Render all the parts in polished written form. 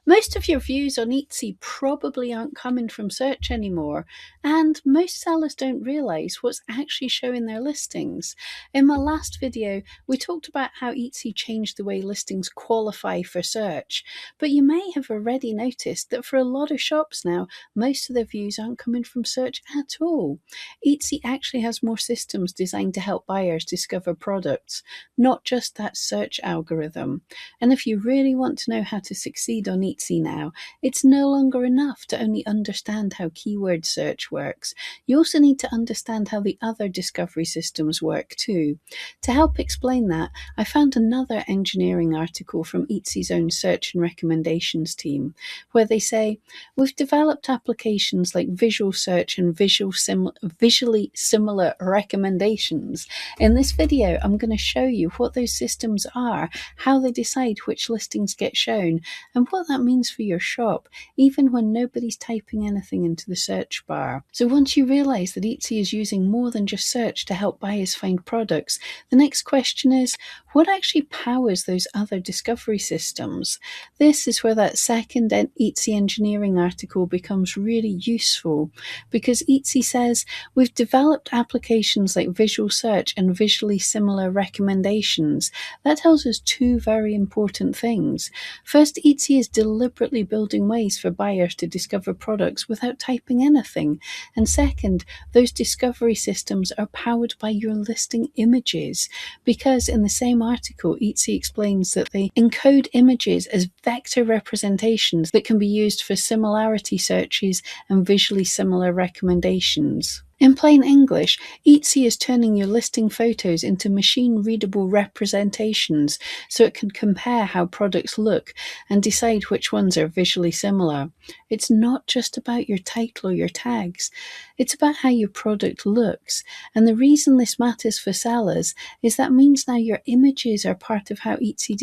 Most of your views on Etsy probably aren't coming from search anymore, and most sellers don't realize what's actually showing their listings. In my last video, we talked about how Etsy changed the way listings qualify for search, but you may have already noticed that for a lot of shops now, most of their views aren't coming from search at all. Etsy actually has more systems designed to help buyers discover products, not just that search algorithm. And if you really want to know how to succeed on Etsy now, it's no longer enough to only understand how keyword search works. You also need to understand how the other discovery systems work too. To help explain that, I found another engineering article from Etsy's own search and recommendations team, where they say, we've developed applications like visual search and visually similar recommendations. In this video, I'm going to show you what those systems are, how they decide which listings get shown, and what that means for your shop, even when nobody's typing anything into the search bar. So once you realize that Etsy is using more than just search to help buyers find products, the next question is, what actually powers those other discovery systems? This is where that second Etsy engineering article becomes really useful, because Etsy says, we've developed applications like visual search and visually similar recommendations. That tells us two very important things. First, Etsy is deliberately building ways for buyers to discover products without typing anything. And second, those discovery systems are powered by your listing images, because in the same article, Etsy explains that they encode images as vector representations that can be used for similarity searches and visually similar recommendations. In plain English, Etsy is turning your listing photos into machine-readable representations so it can compare how products look and decide which ones are visually similar. It's not just about your title or your tags, it's about how your product looks. And the reason this matters for sellers is that means now your images are part of how Etsy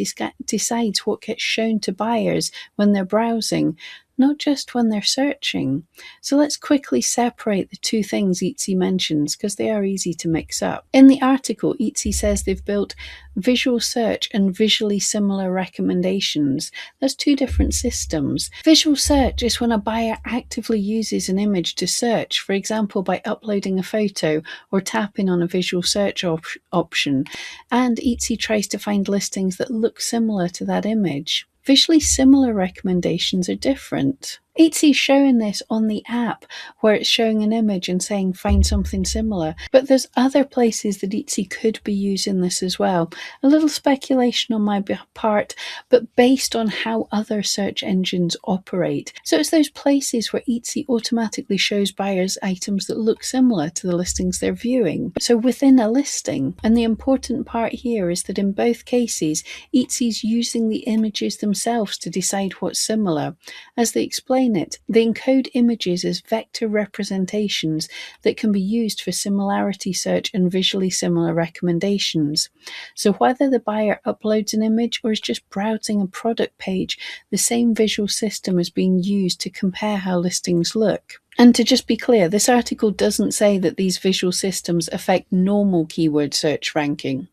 decides what gets shown to buyers when they're browsing, not just when they're searching. So let's quickly separate the two things Etsy mentions, because they are easy to mix up. In the article, Etsy says they've built visual search and visually similar recommendations. There's two different systems. Visual search is when a buyer actively uses an image to search, for example by uploading a photo or tapping on a visual search option, and Etsy tries to find listings that look similar to that image. Visually similar recommendations are different. Etsy is showing this on the app, where it's showing an image and saying find something similar, but there's other places that Etsy could be using this as well. A little speculation on my part, but based on how other search engines operate. So it's those places where Etsy automatically shows buyers items that look similar to the listings they're viewing. So within a listing, and the important part here is that in both cases, Etsy's using the images themselves to decide what's similar. As they explain it, they encode images as vector representations that can be used for similarity search and visually similar recommendations. So whether the buyer uploads an image or is just browsing a product page, the same visual system is being used to compare how listings look. And to just be clear, this article doesn't say that these visual systems affect normal keyword search ranking.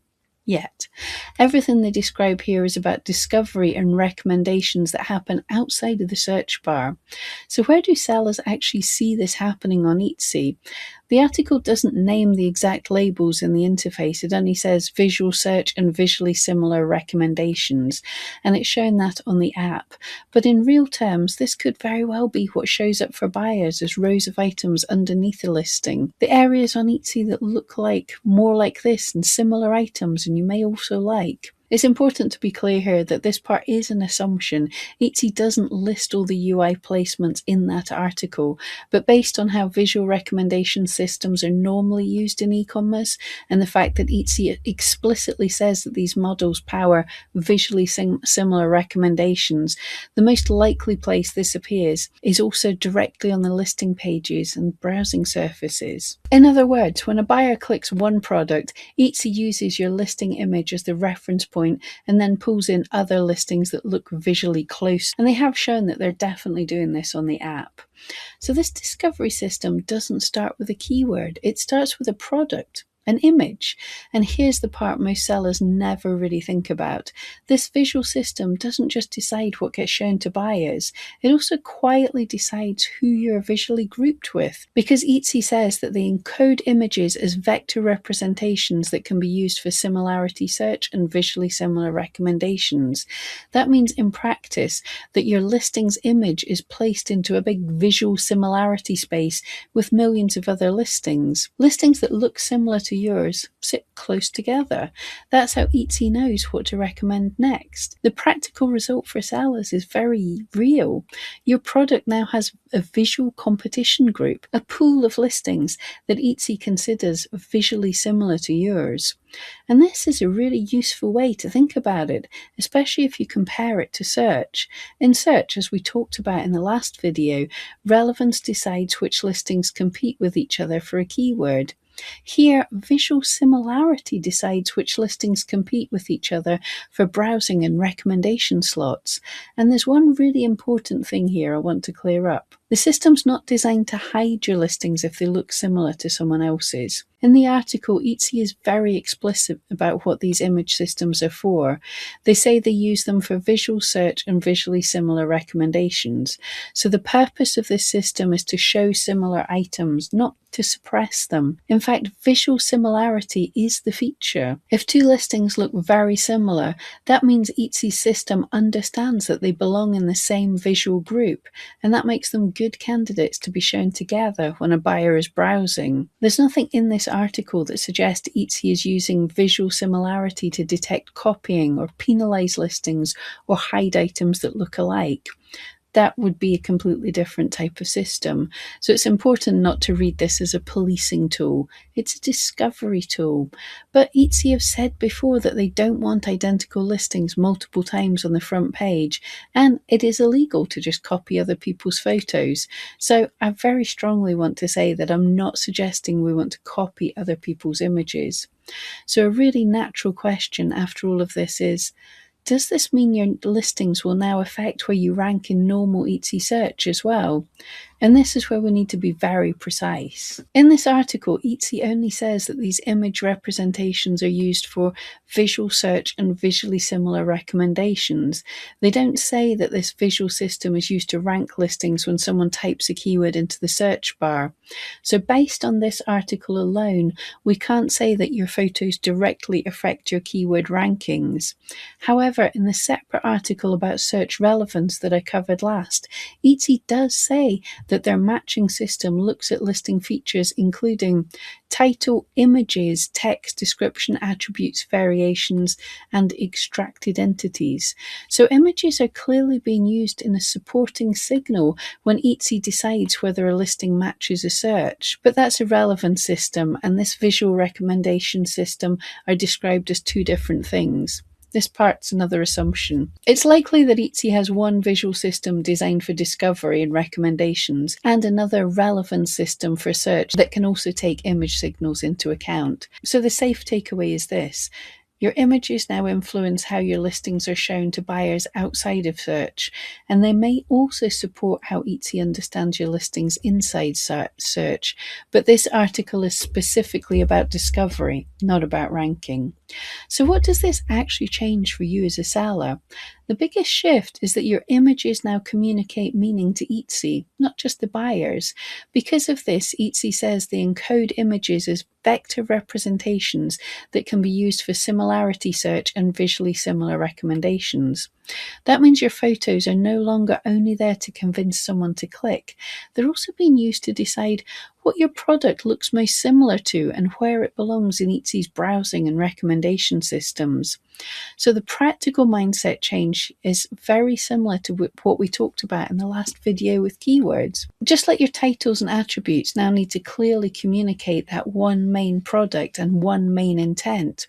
Yet. Everything they describe here is about discovery and recommendations that happen outside of the search bar. So where do sellers actually see this happening on Etsy? The article doesn't name the exact labels in the interface. It only says visual search and visually similar recommendations, and it's showing that on the app. But in real terms, this could very well be what shows up for buyers as rows of items underneath a listing. The areas on Etsy that look like more like this and similar items, and you may also like. It's important to be clear here that this part is an assumption. Etsy doesn't list all the UI placements in that article, but based on how visual recommendation systems are normally used in e-commerce, and the fact that Etsy explicitly says that these models power visually similar recommendations, the most likely place this appears is also directly on the listing pages and browsing surfaces. In other words, when a buyer clicks one product, Etsy uses your listing image as the reference point and then pulls in other listings that look visually close. And they have shown that they're definitely doing this on the app. So this discovery system doesn't start with a keyword. It starts with a product, an image. And here's the part most sellers never really think about. This visual system doesn't just decide what gets shown to buyers, it also quietly decides who you're visually grouped with. Because Etsy says that they encode images as vector representations that can be used for similarity search and visually similar recommendations. That means in practice that your listing's image is placed into a big visual similarity space with millions of other listings. Listings that look similar to yours sit close together. That's how Etsy knows what to recommend next. The practical result for sellers is very real. Your product now has a visual competition group, a pool of listings that Etsy considers visually similar to yours. And this is a really useful way to think about it, especially if you compare it to search. In search, as we talked about in the last video, relevance decides which listings compete with each other for a keyword. Here, visual similarity decides which listings compete with each other for browsing and recommendation slots. And there's one really important thing here I want to clear up. The system's not designed to hide your listings if they look similar to someone else's. In the article, Etsy is very explicit about what these image systems are for. They say they use them for visual search and visually similar recommendations. So the purpose of this system is to show similar items, not to suppress them. In fact, visual similarity is the feature. If two listings look very similar, that means Etsy's system understands that they belong in the same visual group, and that makes them good candidates to be shown together when a buyer is browsing. There's nothing in this article that suggests Etsy is using visual similarity to detect copying or penalize listings or hide items that look alike. That would be a completely different type of system. So it's important not to read this as a policing tool. It's a discovery tool. But Etsy have said before that they don't want identical listings multiple times on the front page, and it is illegal to just copy other people's photos. So I very strongly want to say that I'm not suggesting we want to copy other people's images. So a really natural question after all of this is, does this mean your listings will now affect where you rank in normal Etsy search as well? And this is where we need to be very precise. In this article, Etsy only says that these image representations are used for visual search and visually similar recommendations. They don't say that this visual system is used to rank listings when someone types a keyword into the search bar. So based on this article alone, we can't say that your photos directly affect your keyword rankings. However, in the separate article about search relevance that I covered last, Etsy does say that their matching system looks at listing features including title, images, text, description, attributes, variations, and extracted entities. So images are clearly being used in a supporting signal when Etsy decides whether a listing matches a search. But that's a relevance system, and this visual recommendation system are described as two different things. This part's another assumption. It's likely that Etsy has one visual system designed for discovery and recommendations, and another relevance system for search that can also take image signals into account. So the safe takeaway is this. Your images now influence how your listings are shown to buyers outside of search, and they may also support how Etsy understands your listings inside search. But this article is specifically about discovery, not about ranking. So what does this actually change for you as a seller? The biggest shift is that your images now communicate meaning to Etsy, not just the buyers. Because of this, Etsy says they encode images as vector representations that can be used for similarity search and visually similar recommendations. That means your photos are no longer only there to convince someone to click. They're also being used to decide what your product looks most similar to and where it belongs in Etsy's browsing and recommendation systems. So the practical mindset change is very similar to what we talked about in the last video with keywords. Just like your titles and attributes now need to clearly communicate that one main product and one main intent,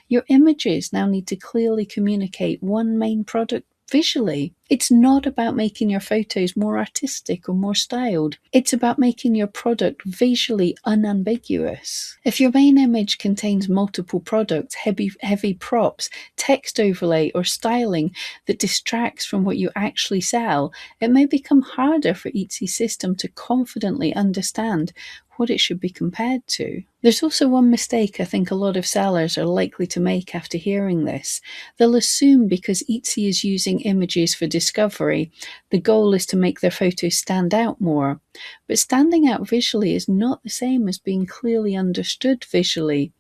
your images now need to clearly communicate one main product visually. It's not about making your photos more artistic or more styled. It's about making your product visually unambiguous. If your main image contains multiple products, heavy props, text overlay, or styling that distracts from what you actually sell, it may become harder for Etsy's system to confidently understand what it should be compared to. There's also one mistake I think a lot of sellers are likely to make after hearing this. They'll assume because Etsy is using images for discovery, the goal is to make their photos stand out more. But standing out visually is not the same as being clearly understood visually.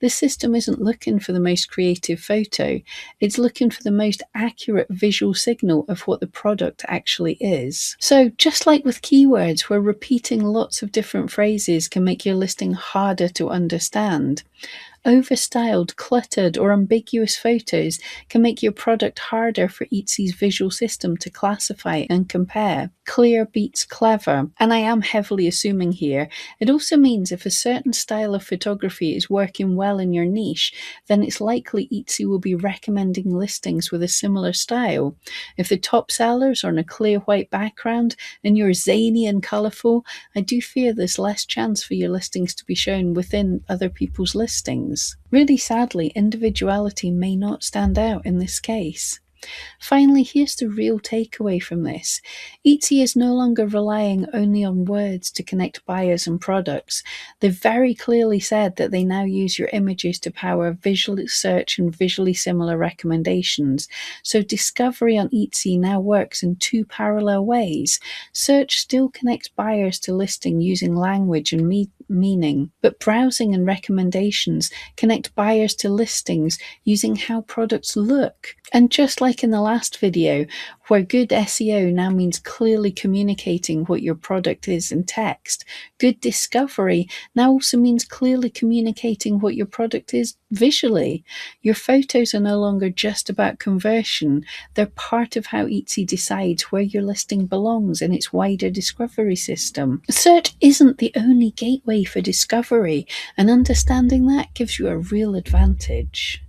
This system isn't looking for the most creative photo, it's looking for the most accurate visual signal of what the product actually is. So, just like with keywords, where repeating lots of different phrases can make your listing harder to understand, overstyled, cluttered, or ambiguous photos can make your product harder for Etsy's visual system to classify and compare. Clear beats clever, and I am heavily assuming here. It also means if a certain style of photography is working well in your niche, then it's likely Etsy will be recommending listings with a similar style. If the top sellers are on a clear white background and you're zany and colourful, I do fear there's less chance for your listings to be shown within other people's listings. Really sadly, individuality may not stand out in this case. Finally, here's the real takeaway from this. Etsy is no longer relying only on words to connect buyers and products. They've very clearly said that they now use your images to power visual search and visually similar recommendations. So discovery on Etsy now works in two parallel ways. Search still connects buyers to listing using language and meaning, but browsing and recommendations connect buyers to listings using how products look. And just like in the last video, where good SEO now means clearly communicating what your product is in text, good discovery now also means clearly communicating what your product is visually. Your photos are no longer just about conversion, they're part of how Etsy decides where your listing belongs in its wider discovery system. Search isn't the only gateway for discovery, and understanding that gives you a real advantage.